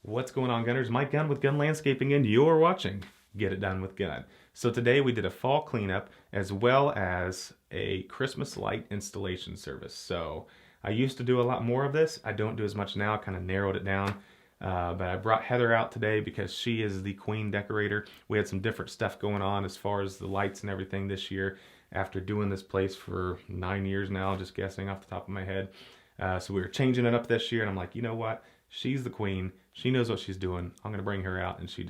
What's going on, Gunners? Mike Gunn with Gunn Landscaping, and you're watching Get It Done with Gunn. So today we did a fall cleanup as well as a Christmas light installation service. So I used to do a lot more of this. I don't do as much now, kind of narrowed it down. But I brought Heather out today because she is the queen decorator. We had some different stuff going on as far as the lights and everything this year after doing this place for 9 years now, just guessing off the top of my head. So we were changing it up this year, and I'm like, you know what? She's the queen. She knows what she's doing. I'm going to bring her out, and she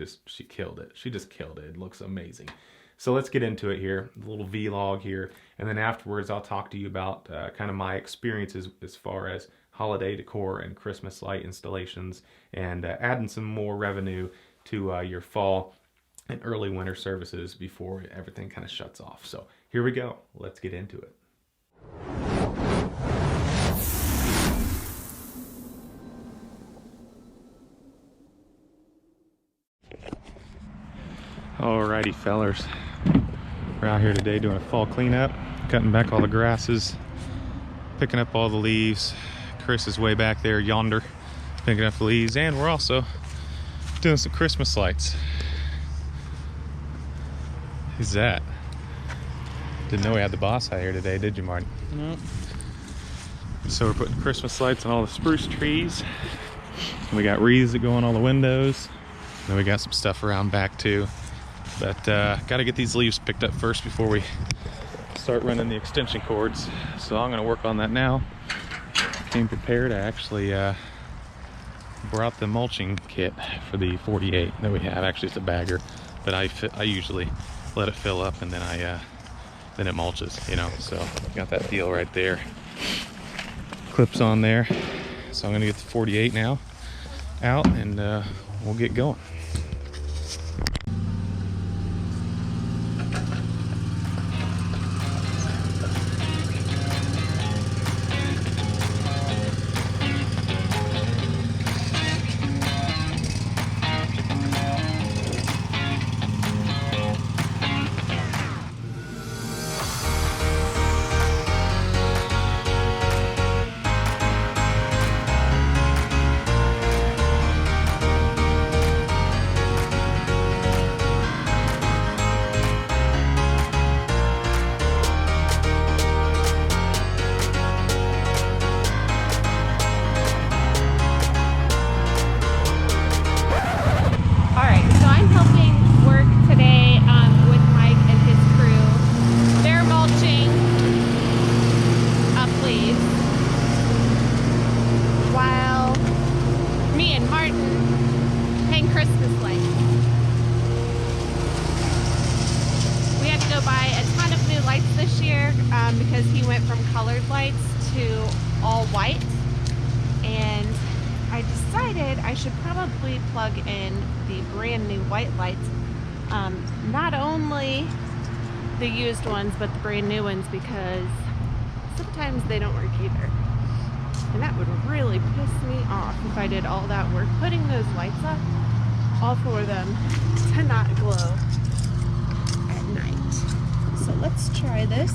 killed it. She just killed it. It looks amazing. So let's get into it here, a little vlog here, and then afterwards I'll talk to you about kind of my experiences as far as holiday decor and Christmas light installations, and adding some more revenue to your fall and early winter services before everything kind of shuts off. So here we go. Let's get into it. Alrighty, fellers, we're out here today doing a fall cleanup, cutting back all the grasses, picking up all the leaves. Chris is way back there yonder picking up the leaves, and we're also doing some Christmas lights. Who's that? Didn't know we had the boss out here today, did you, Marty? No. So we're putting Christmas lights on all the spruce trees. We got wreaths that go on all the windows. Then we got some stuff around back too. But got to get these leaves picked up first before we start running the extension cords. So I'm going to work on that now. Came prepared. I actually brought the mulching kit for the 48 that we have. Actually, it's a bagger, but I usually let it fill up and then then it mulches, you know. So got that deal right there. Clips on there. So I'm going to get the 48 now out, and we'll get going. Because he went from colored lights to all white, and I decided I should probably plug in the brand new white lights, not only the used ones but the brand new ones, because sometimes they don't work either, and that would really piss me off if I did all that work putting those lights up all for them to not glow at night. So let's try this.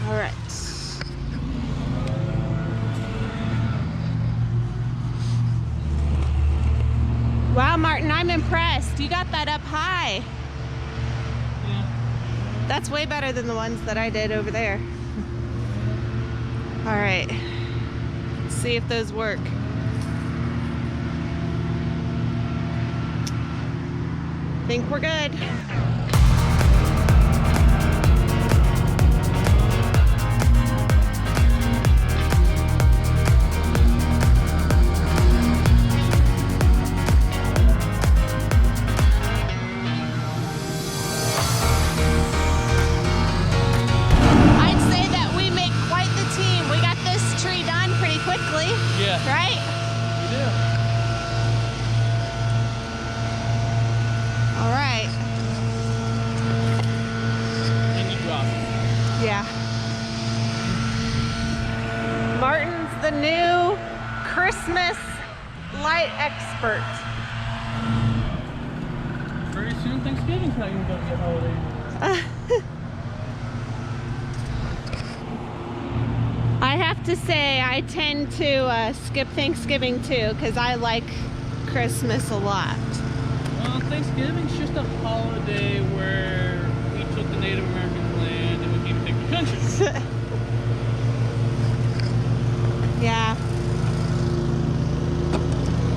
All right. Wow, Martin, I'm impressed. You got that up high. Yeah. That's way better than the ones that I did over there. All right. Let's see if those work. Think we're good. Yeah. Right? We do. All right. And you drop it. Yeah. Martin's the new Christmas light expert. Pretty soon Thanksgiving's not even going to get holiday anymore. I have to say I tend to skip Thanksgiving too because I like Christmas a lot. Well, Thanksgiving's just a holiday where we took the Native American land and we gave it to the country. Yeah.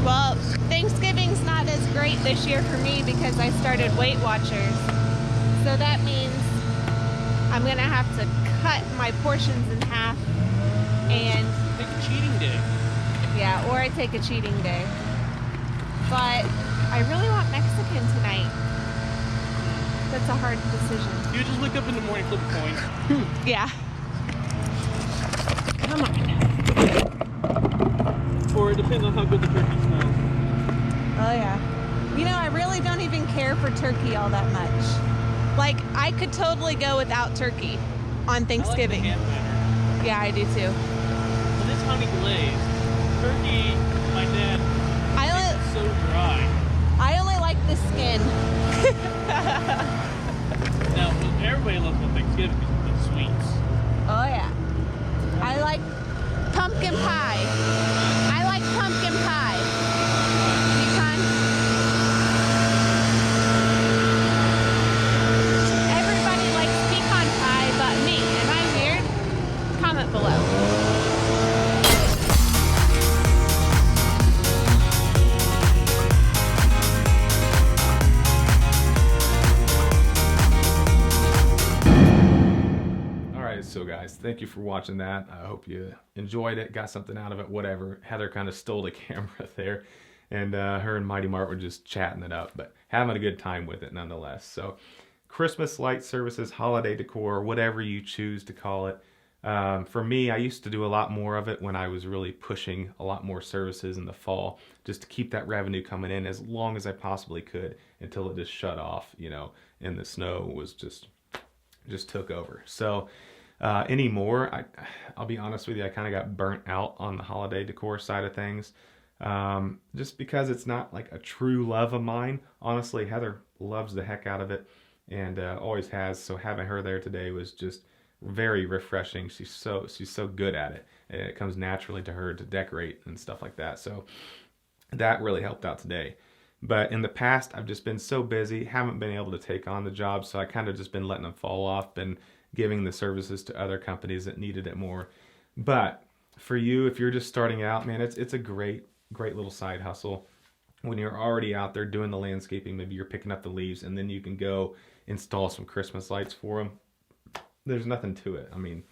Well, Thanksgiving's not as great this year for me because I started Weight Watchers. So that means I'm gonna have to cut my portions in half and Take a cheating day. yeah, or I take a cheating day. But I really want Mexican tonight. That's a hard decision. You just wake up in the morning, flip a coin. Yeah. Come on. Or it depends on how good the turkey smells. Oh yeah. You know, I really don't even care for turkey all that much. Like, I could totally go without turkey on Thanksgiving. I like the ham better. Yeah, I do too. But it's honey glazed. Turkey, my dad, it's so dry. I only like the skin. Now, what everybody loves on Thanksgiving is the sweets. Oh yeah. I like pumpkin pie. I like pumpkin pie. Pecan. Everybody likes pecan pie but me. Am I weird? Comment below. So guys, thank you for watching that. I hope you enjoyed it, got something out of it, whatever. Heather kind of stole the camera there, and her and Mighty Mart were just chatting it up, but having a good time with it nonetheless. So Christmas light services, holiday decor, whatever you choose to call it. For me, I used to do a lot more of it when I was really pushing a lot more services in the fall, just to keep that revenue coming in as long as I possibly could until it just shut off, you know, and the snow was just took over. So anymore, I'll be honest with you, I kind of got burnt out on the holiday decor side of things, just because it's not like a true love of mine. Honestly, Heather loves the heck out of it and always has, so having her there today was just very refreshing. She's so good at it, and it comes naturally to her to decorate and stuff like that, so that really helped out today. But in the past, I've just been so busy, haven't been able to take on the job, so I kind of just been letting them fall off, been giving the services to other companies that needed it more. But for you, if you're just starting out, man, it's a great little side hustle. When you're already out there doing the landscaping, maybe you're picking up the leaves, and then you can go install some Christmas lights for them. There's nothing to it. I mean,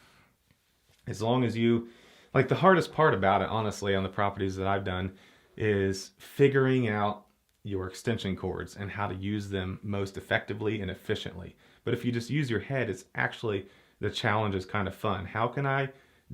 as long as you, like, the hardest part about it, honestly, on the properties that I've done is figuring out your extension cords and how to use them most effectively and efficiently. But if you just use your head, it's actually, the challenge is kind of fun. How can I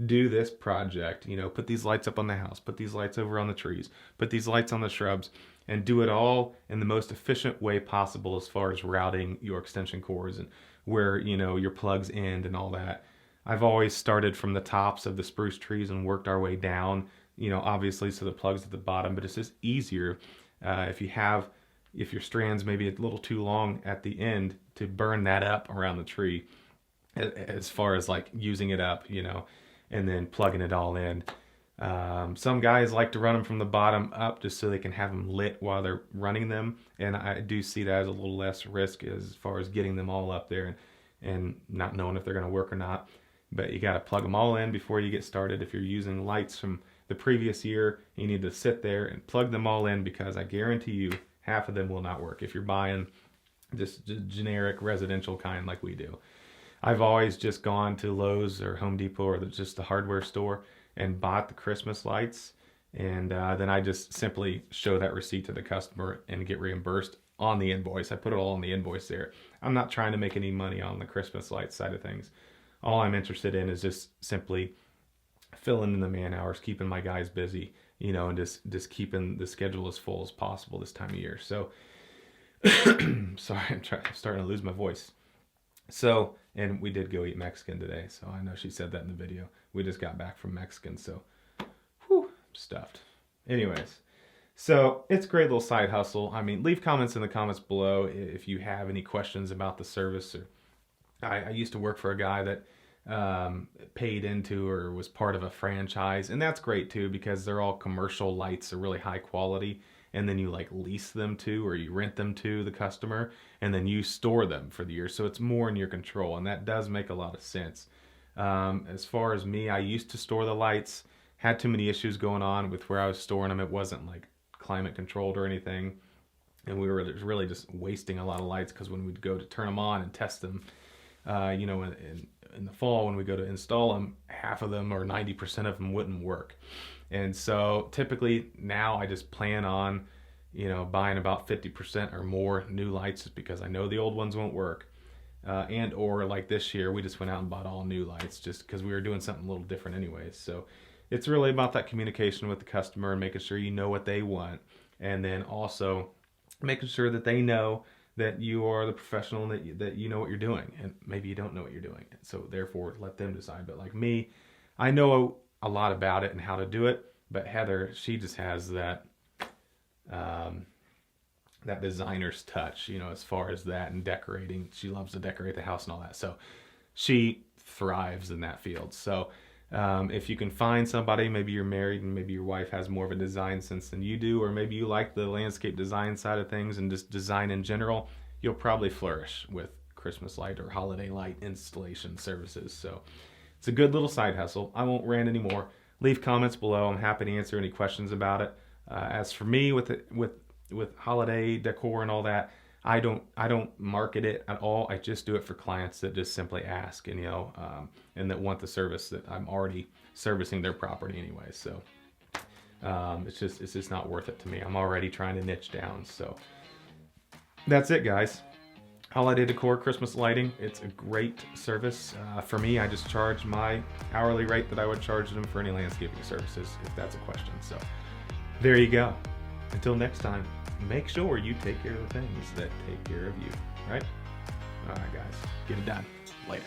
do this project? You know, put these lights up on the house, put these lights over on the trees, put these lights on the shrubs, and do it all in the most efficient way possible as far as routing your extension cords and where, you know, your plugs end and all that. I've always started from the tops of the spruce trees and worked our way down, you know, obviously, so the plug's at the bottom, but it's just easier if your strand's maybe a little too long at the end, to burn that up around the tree as far as like using it up, you know, and then plugging it all in. Some guys like to run them from the bottom up just so they can have them lit while they're running them, and I do see that as a little less risk as far as getting them all up there and not knowing if they're going to work or not. But you got to plug them all in before you get started. If you're using lights from the previous year, you need to sit there and plug them all in, because I guarantee you half of them will not work if you're buying just generic residential kind like we do. I've always just gone to Lowe's or Home Depot or just the hardware store and bought the Christmas lights, and then I just simply show that receipt to the customer and get reimbursed on the invoice. I put it all on the invoice there. I'm not trying to make any money on the Christmas lights side of things. All I'm interested in is just simply filling in the man hours, keeping my guys busy, you know, and just keeping the schedule as full as possible this time of year. So, sorry, I'm starting to lose my voice. So, and we did go eat Mexican today, so I know she said that in the video. We just got back from Mexican, so, whew, I'm stuffed. Anyways, so it's a great little side hustle. I mean, leave comments in the comments below if you have any questions about the service. Or I used to work for a guy that paid into or was part of a franchise, and that's great too because they're all commercial lights, they're really high quality, and then you like lease them to or you rent them to the customer, and then you store them for the year, so it's more in your control, and that does make a lot of sense. As far as me, I used to store the lights, had too many issues going on with where I was storing them. It wasn't like climate controlled or anything, and we were really just wasting a lot of lights because when we'd go to turn them on and test them, in the fall when we go to install them, half of them or 90% of them wouldn't work. And so typically now I just plan on, buying about 50% or more new lights just because I know the old ones won't work. And or like this year, we just went out and bought all new lights just because we were doing something a little different anyways. So it's really about that communication with the customer and making sure you know what they want. And then also making sure that they know that you are the professional and that you know what you're doing, and maybe you don't know what you're doing, so therefore let them decide. But like me, I know a lot about it and how to do it, but Heather, she just has that that designer's touch, as far as that and decorating. She loves to decorate the house and all that, so she thrives in that field. So if you can find somebody, maybe you're married and maybe your wife has more of a design sense than you do, or maybe you like the landscape design side of things and just design in general, you'll probably flourish with Christmas light or holiday light installation services. So it's a good little side hustle. I won't rant anymore. Leave comments below. I'm happy to answer any questions about it. As for me with holiday decor and all that, I don't market it at all. I just do it for clients that just simply ask, and and that want the service that I'm already servicing their property anyway. So it's just not worth it to me. I'm already trying to niche down. So that's it, guys. Holiday decor, Christmas lighting. It's a great service. For me, I just charge my hourly rate that I would charge them for any landscaping services, if that's a question. So there you go. Until next time, make sure you take care of the things that take care of you, right? All right, guys, get it done. Later.